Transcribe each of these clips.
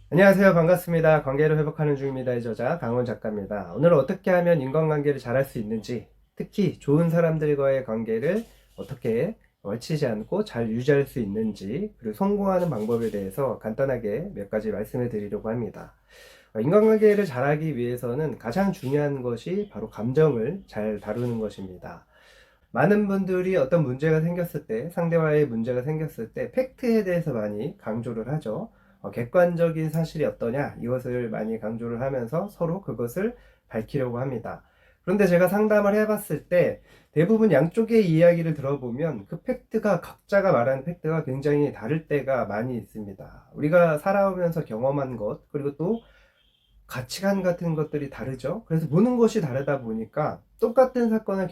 안녕하세요. 반갑습니다. 관계를 회복하는 중입니다의 저자 강원 작가입니다. 오늘은 어떻게 하면 인간관계를 잘할 수 있는지, 특히 좋은 사람들과의 관계를 어떻게 해치지 않고 잘 유지할 수 있는지, 그리고 성공하는 방법에 대해서 간단하게 몇 가지 말씀을 드리려고 합니다. 인간관계를 잘하기 위해서는 가장 중요한 것이 바로 감정을 잘 다루는 것입니다. 많은 분들이 어떤 문제가 생겼을 때, 상대와의 문제가 생겼을 때 팩트에 대해서 많이 강조를 하죠. 객관적인 사실이 어떠냐, 이것을 많이 강조를 하면서 서로 그것을 밝히려고 합니다. 그런데 제가 상담을 해봤을 때 대부분 양쪽의 이야기를 들어보면 그 팩트가, 각자가 말하는 팩트가 굉장히 다를 때가 많이 있습니다. 우리가 살아오면서 경험한 것, 그리고 또 가치관 같은 것들이 다르죠. 그래서 보는 것이 다르다 보니까 똑같은 사건을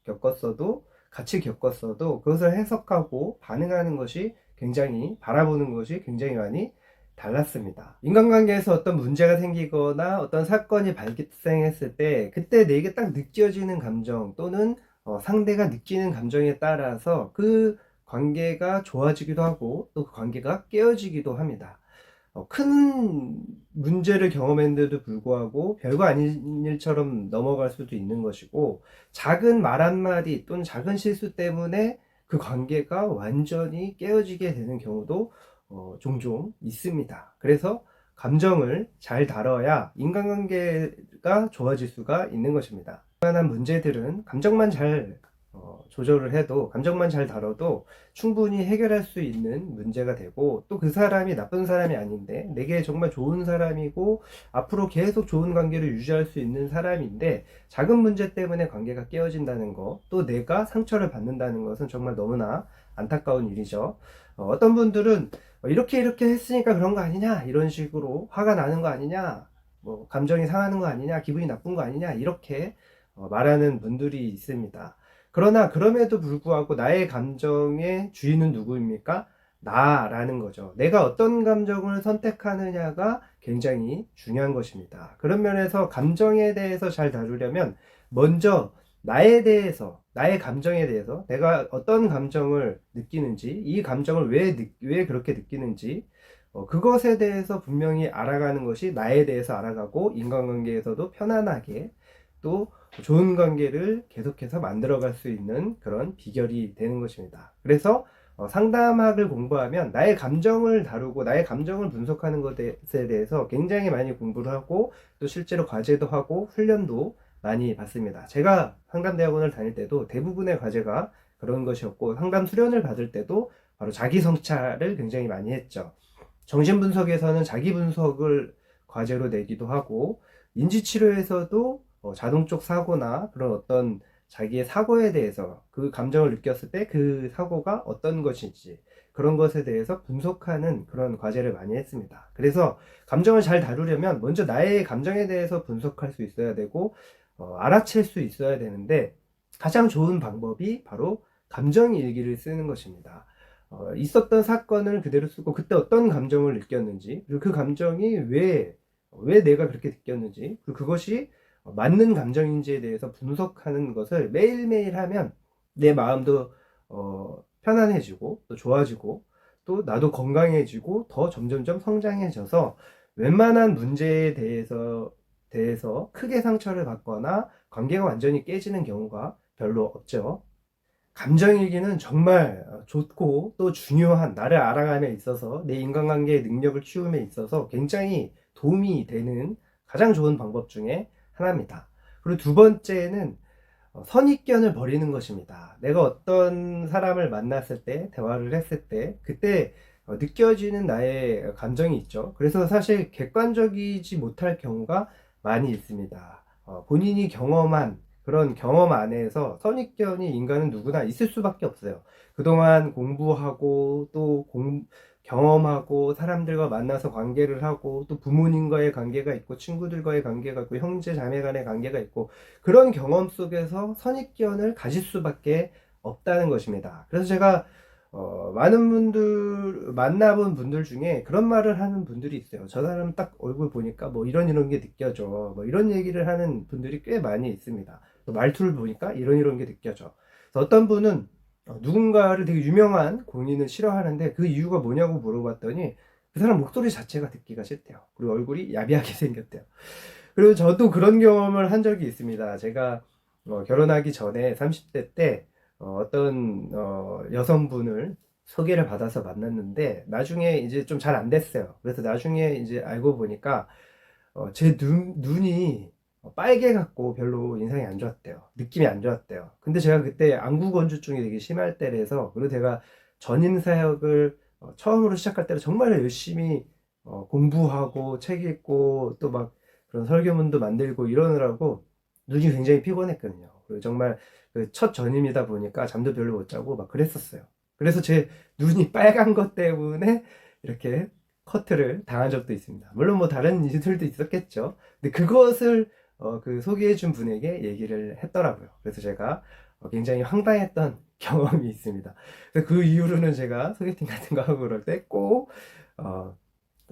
겪었어도, 같이 겪었어도 그것을 해석하고 반응하는 것이, 굉장히 바라보는 것이 굉장히 많이 달랐습니다. 인간관계에서 어떤 문제가 생기거나 어떤 사건이 발생했을 때 그때 내게 딱 느껴지는 감정, 또는 상대가 느끼는 감정에 따라서 그 관계가 좋아지기도 하고 또 그 관계가 깨어지기도 합니다. 큰 문제를 경험했는데도 불구하고 별거 아닌 일처럼 넘어갈 수도 있는 것이고, 작은 말 한마디 또는 작은 실수 때문에 그 관계가 완전히 깨어지게 되는 경우도 종종 있습니다. 그래서 감정을 잘 다뤄야 인간관계가 좋아질 수가 있는 것입니다. 웬만한 문제들은 감정만 잘 조절을 해도, 감정만 잘 다뤄도 충분히 해결할 수 있는 문제가 되고, 또 그 사람이 나쁜 사람이 아닌데 내게 정말 좋은 사람이고 앞으로 계속 좋은 관계를 유지할 수 있는 사람인데 작은 문제 때문에 관계가 깨어진다는 것, 또 내가 상처를 받는다는 것은 정말 너무나 안타까운 일이죠. 어떤 분들은 이렇게 했으니까 그런 거 아니냐, 이런 식으로 화가 나는 거 아니냐, 뭐 감정이 상하는 거 아니냐, 기분이 나쁜 거 아니냐, 이렇게 말하는 분들이 있습니다. 그러나 그럼에도 불구하고 나의 감정의 주인은 누구입니까? 나라는 거죠. 내가 어떤 감정을 선택하느냐가 굉장히 중요한 것입니다. 그런 면에서 감정에 대해서 잘 다루려면 먼저 나에 대해서, 나의 감정에 대해서, 내가 어떤 감정을 느끼는지, 이 감정을 왜 그렇게 느끼는지, 그것에 대해서 분명히 알아가는 것이 나에 대해서 알아가고, 인간관계에서도 편안하게 또 좋은 관계를 계속해서 만들어갈 수 있는 그런 비결이 되는 것입니다. 그래서 상담학을 공부하면 나의 감정을 다루고 나의 감정을 분석하는 것에 대해서 굉장히 많이 공부를 하고, 또 실제로 과제도 하고 훈련도 많이 받습니다. 제가 상담대학원을 다닐 때도 대부분의 과제가 그런 것이었고, 상담 수련을 받을 때도 바로 자기 성찰을 굉장히 많이 했죠. 정신분석에서는 자기 분석을 과제로 내기도 하고, 인지치료에서도 자동적 사고나 그런 어떤 자기의 사고에 대해서, 그 감정을 느꼈을 때 그 사고가 어떤 것인지 그런 것에 대해서 분석하는 그런 과제를 많이 했습니다. 그래서 감정을 잘 다루려면 먼저 나의 감정에 대해서 분석할 수 있어야 되고, 알아챌 수 있어야 되는데, 가장 좋은 방법이 바로 감정 일기를 쓰는 것입니다. 있었던 사건을 그대로 쓰고 그때 어떤 감정을 느꼈는지, 그리고 그 감정이 왜 내가 그렇게 느꼈는지, 그리고 그것이 맞는 감정인지에 대해서 분석하는 것을 매일매일 하면 내 마음도 편안해지고 또 좋아지고, 또 나도 건강해지고 더 점점점 성장해져서 웬만한 문제에 대해서 크게 상처를 받거나 관계가 완전히 깨지는 경우가 별로 없죠. 감정일기는 정말 좋고 또 중요한, 나를 알아감에 있어서 내 인간관계의 능력을 키움에 있어서 굉장히 도움이 되는 가장 좋은 방법 중에 하나입니다. 그리고 두 번째는 선입견을 버리는 것입니다. 내가 어떤 사람을 만났을 때, 대화를 했을 때 그때 느껴지는 나의 감정이 있죠. 그래서 사실 객관적이지 못할 경우가 많이 있습니다. 본인이 경험한 그런 경험 안에서 선입견이 인간은 누구나 있을 수밖에 없어요. 그동안 공부하고 또 경험하고 사람들과 만나서 관계를 하고, 또 부모님과의 관계가 있고 친구들과의 관계가 있고 형제 자매 간의 관계가 있고, 그런 경험 속에서 선입견을 가질 수밖에 없다는 것입니다. 그래서 제가 많은 분들 만나본 분들 중에 그런 말을 하는 분들이 있어요. 저 사람 딱 얼굴 보니까 뭐 이런 게 느껴져, 뭐 이런 얘기를 하는 분들이 꽤 많이 있습니다. 또 말투를 보니까 이런 게 느껴져. 그래서 어떤 분은 누군가를, 되게 유명한 공인을 싫어하는데 그 이유가 뭐냐고 물어봤더니 그 사람 목소리 자체가 듣기가 싫대요. 그리고 얼굴이 야비하게 생겼대요. 그리고 저도 그런 경험을 한 적이 있습니다. 제가 결혼하기 전에 30대 때 어떤 여성분을 소개를 받아서 만났는데 나중에 이제 좀 잘 안 됐어요. 그래서 나중에 이제 알고 보니까 제 눈이 빨개 갖고 별로 인상이 안 좋았대요. 느낌이 안 좋았대요. 근데 제가 그때 안구건조증이 되게 심할 때라서, 그리고 제가 전임 사역을 처음으로 시작할 때는 정말 열심히 공부하고 책 읽고 또 막 그런 설교문도 만들고 이러느라고 눈이 굉장히 피곤했거든요. 그리고 정말 그 첫 전임이다 보니까 잠도 별로 못 자고 막 그랬었어요. 그래서 제 눈이 빨간 것 때문에 이렇게 커트를 당한 적도 있습니다. 물론 뭐 다른 이유들도 있었겠죠. 근데 그것을 그 소개해준 분에게 얘기를 했더라고요. 그래서 제가 굉장히 황당했던 경험이 있습니다. 그래서 그 이후로는 제가 소개팅 같은 거 하고 그럴 때 꼭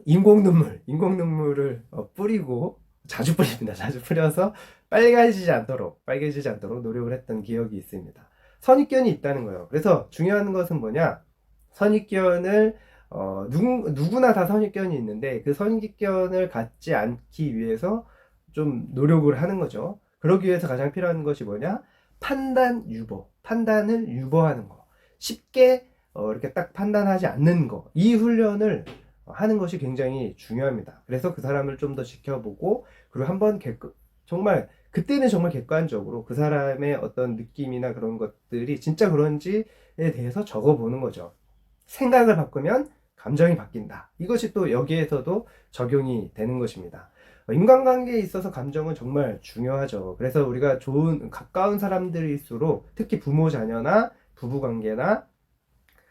인공 눈물을 뿌리고, 자주 뿌립니다. 자주 뿌려서 빨개지지 않도록 노력을 했던 기억이 있습니다. 선입견이 있다는 거예요. 그래서 중요한 것은 뭐냐? 선입견을 누구나 다 선입견이 있는데 그 선입견을 갖지 않기 위해서 좀 노력을 하는 거죠. 그러기 위해서 가장 필요한 것이 뭐냐? 판단을 유보하는 거. 쉽게 이렇게 딱 판단하지 않는 거. 이 훈련을 하는 것이 굉장히 중요합니다. 그래서 그 사람을 좀 더 지켜보고, 그리고 한번 정말 그때는 정말 객관적으로 그 사람의 어떤 느낌이나 그런 것들이 진짜 그런지에 대해서 적어보는 거죠. 생각을 바꾸면 감정이 바뀐다. 이것이 또 여기에서도 적용이 되는 것입니다. 인간관계에 있어서 감정은 정말 중요하죠. 그래서 우리가 가까운 사람들일수록, 특히 부모 자녀나 부부관계나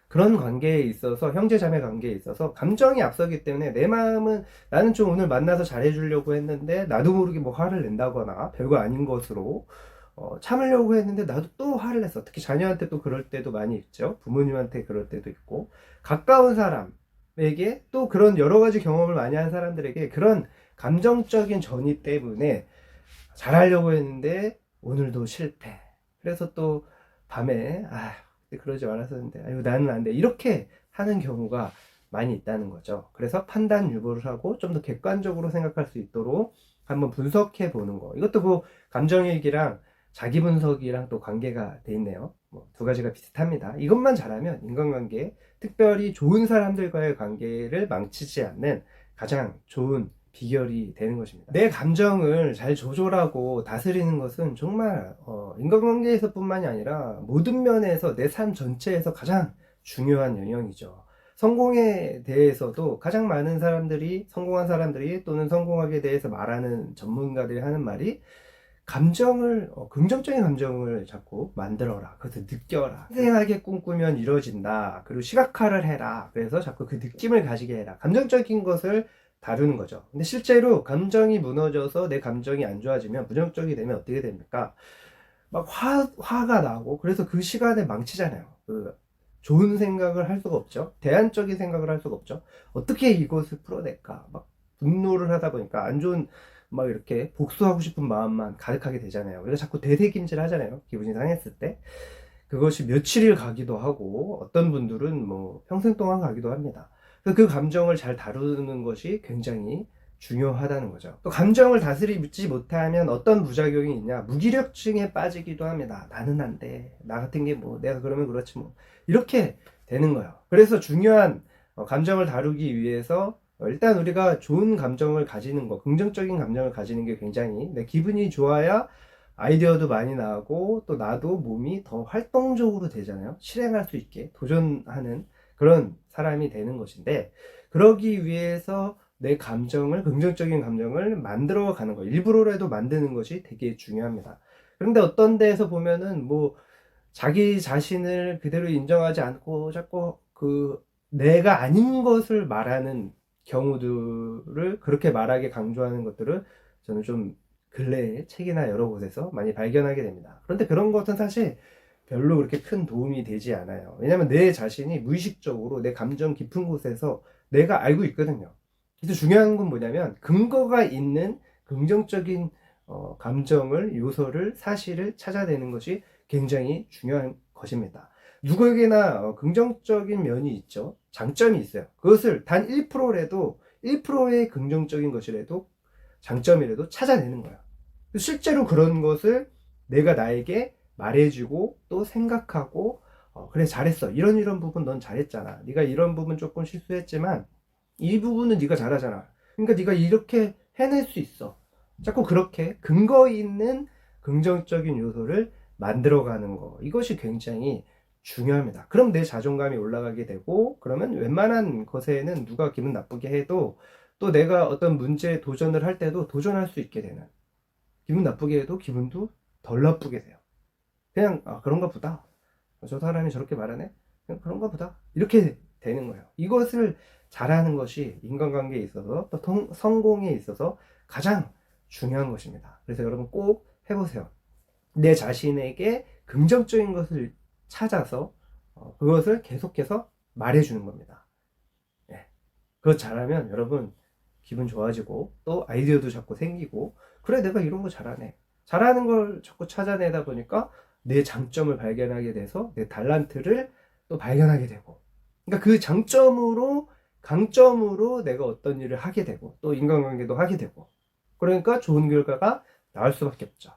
그런 관계에 있어서, 형제자매 관계에 있어서 감정이 앞서기 때문에 내 마음은, 나는 좀 오늘 만나서 잘해주려고 했는데 나도 모르게 뭐 화를 낸다거나 별거 아닌 것으로 참으려고 했는데 나도 또 화를 냈어. 특히 자녀한테 또 그럴 때도 많이 있죠. 부모님한테 그럴 때도 있고, 가까운 사람에게 또 그런 여러 가지 경험을 많이 한 사람들에게 그런 감정적인 전이 때문에 잘하려고 했는데 오늘도 실패. 그래서 또 밤에 그러지 말았었는데 아유 나는 안 돼, 이렇게 하는 경우가 많이 있다는 거죠. 그래서 판단 유보를 하고 좀 더 객관적으로 생각할 수 있도록 한번 분석해 보는 거. 이것도 뭐 감정일기랑 자기 분석이랑 또 관계가 돼 있네요. 두 가지가 비슷합니다. 이것만 잘하면 인간관계, 특별히 좋은 사람들과의 관계를 망치지 않는 가장 좋은 비결이 되는 것입니다. 내 감정을 잘 조절하고 다스리는 것은 정말 인간관계에서 뿐만이 아니라 모든 면에서 내 삶 전체에서 가장 중요한 영역이죠. 성공에 대해서도 가장 많은 사람들이, 성공한 사람들이 또는 성공하게 대해서 말하는 전문가들이 하는 말이, 긍정적인 감정을 자꾸 만들어라. 그것을 느껴라. 생생하게 꿈꾸면 이루어진다. 그리고 시각화를 해라. 그래서 자꾸 그 느낌을 가지게 해라. 감정적인 것을 다루는 거죠. 근데 실제로 감정이 무너져서 내 감정이 안 좋아지면, 부정적이 되면 어떻게 됩니까? 막 화가 나고, 그래서 그 시간에 망치잖아요. 좋은 생각을 할 수가 없죠. 대안적인 생각을 할 수가 없죠. 어떻게 이것을 풀어낼까? 막 분노를 하다 보니까 안 좋은, 막 이렇게 복수하고 싶은 마음만 가득하게 되잖아요. 그래서 자꾸 되새김질 하잖아요. 기분이 상했을 때. 그것이 며칠을 가기도 하고, 어떤 분들은 뭐 평생 동안 가기도 합니다. 그 감정을 잘 다루는 것이 굉장히 중요하다는 거죠. 또 감정을 다스리지 못하면 어떤 부작용이 있냐? 무기력증에 빠지기도 합니다. 나는 안 돼. 나 같은 게 뭐, 내가 그러면 그렇지 뭐. 이렇게 되는 거예요. 그래서 중요한 감정을 다루기 위해서 일단 우리가 좋은 감정을 가지는 거, 긍정적인 감정을 가지는 게 굉장히, 내 기분이 좋아야 아이디어도 많이 나오고, 또 나도 몸이 더 활동적으로 되잖아요. 실행할 수 있게 도전하는 그런 사람이 되는 것인데, 그러기 위해서 내 감정을, 긍정적인 감정을 만들어 가는 거, 일부러라도 만드는 것이 되게 중요합니다. 그런데 어떤 데에서 보면은 뭐 자기 자신을 그대로 인정하지 않고 자꾸 내가 아닌 것을 말하는 경우들을, 그렇게 말하게 강조하는 것들을 저는 좀 근래에 책이나 여러 곳에서 많이 발견하게 됩니다. 그런데 그런 것은 사실 별로 그렇게 큰 도움이 되지 않아요. 왜냐하면 내 자신이 무의식적으로 내 감정 깊은 곳에서 내가 알고 있거든요. 그래서 중요한 건 뭐냐면, 근거가 있는 긍정적인 감정을, 요소를, 사실을 찾아내는 것이 굉장히 중요한 것입니다. 누구에게나 긍정적인 면이 있죠. 장점이 있어요. 그것을 단 1%라도 1%의 긍정적인 것이라도 장점이라도 찾아내는 거야. 실제로 그런 것을 내가 나에게 말해주고 또 생각하고 그래 잘했어. 이런 부분 넌 잘했잖아. 네가 이런 부분 조금 실수했지만 이 부분은 네가 잘하잖아. 그러니까 네가 이렇게 해낼 수 있어. 자꾸 그렇게 근거 있는 긍정적인 요소를 만들어가는 거. 이것이 굉장히 중요합니다. 그럼 내 자존감이 올라가게 되고 그러면 웬만한 것에는 누가 기분 나쁘게 해도 또 내가 어떤 문제에 도전을 할 때도 도전할 수 있게 되는 기분 나쁘게 해도 기분도 덜 나쁘게 돼요. 그냥 그런가 보다. 저 사람이 저렇게 말하네? 그냥 그런가 보다. 이렇게 되는 거예요. 이것을 잘하는 것이 인간관계에 있어서 또 성공에 있어서 가장 중요한 것입니다. 그래서 여러분 꼭 해보세요. 내 자신에게 긍정적인 것을 찾아서 그것을 계속해서 말해주는 겁니다. 네. 그거 잘하면 여러분 기분 좋아지고 또 아이디어도 자꾸 생기고 그래 내가 이런 거 잘하네. 잘하는 걸 자꾸 찾아내다 보니까 내 장점을 발견하게 돼서 내 달란트를 또 발견하게 되고 그러니까 그 장점으로 강점으로 내가 어떤 일을 하게 되고 또 인간관계도 하게 되고 그러니까 좋은 결과가 나올 수밖에 없죠.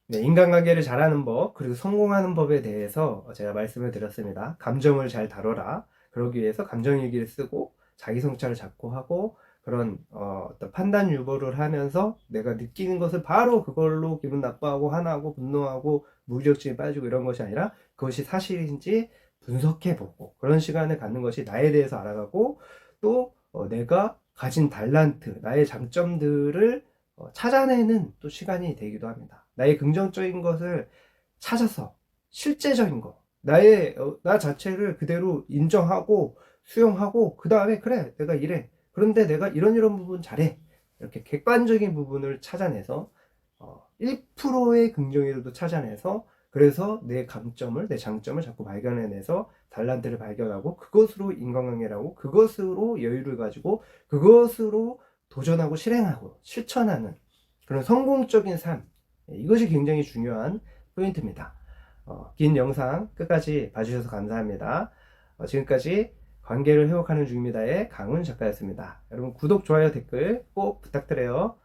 네, 인간관계를 잘하는 법 그리고 성공하는 법에 대해서 제가 말씀을 드렸습니다. 감정을 잘 다뤄라. 그러기 위해서 감정일기를 쓰고 자기 성찰을 자꾸 하고 그런 어떤 판단 유보를 하면서 내가 느끼는 것을 바로 그걸로 기분 나빠하고 화나고 분노하고 무기력증에 빠지고 이런 것이 아니라 그것이 사실인지 분석해보고 그런 시간을 갖는 것이 나에 대해서 알아가고 또 내가 가진 달란트, 나의 장점들을 찾아내는 또 시간이 되기도 합니다. 나의 긍정적인 것을 찾아서 실제적인 거, 나 자체를 그대로 인정하고 수용하고 그 다음에 그래 내가 이래 그런데 내가 이런 부분 잘해 이렇게 객관적인 부분을 찾아내서 1%의 긍정이라도 찾아내서 그래서 내 강점을 내 장점을 자꾸 발견해내서 달란트를 발견하고 그것으로 인간관계라고 그것으로 여유를 가지고 그것으로 도전하고 실행하고 실천하는 그런 성공적인 삶 이것이 굉장히 중요한 포인트입니다. 긴 영상 끝까지 봐주셔서 감사합니다. 지금까지 관계를 회복하는 중입니다의 강훈 작가였습니다. 여러분 구독, 좋아요, 댓글 꼭 부탁드려요.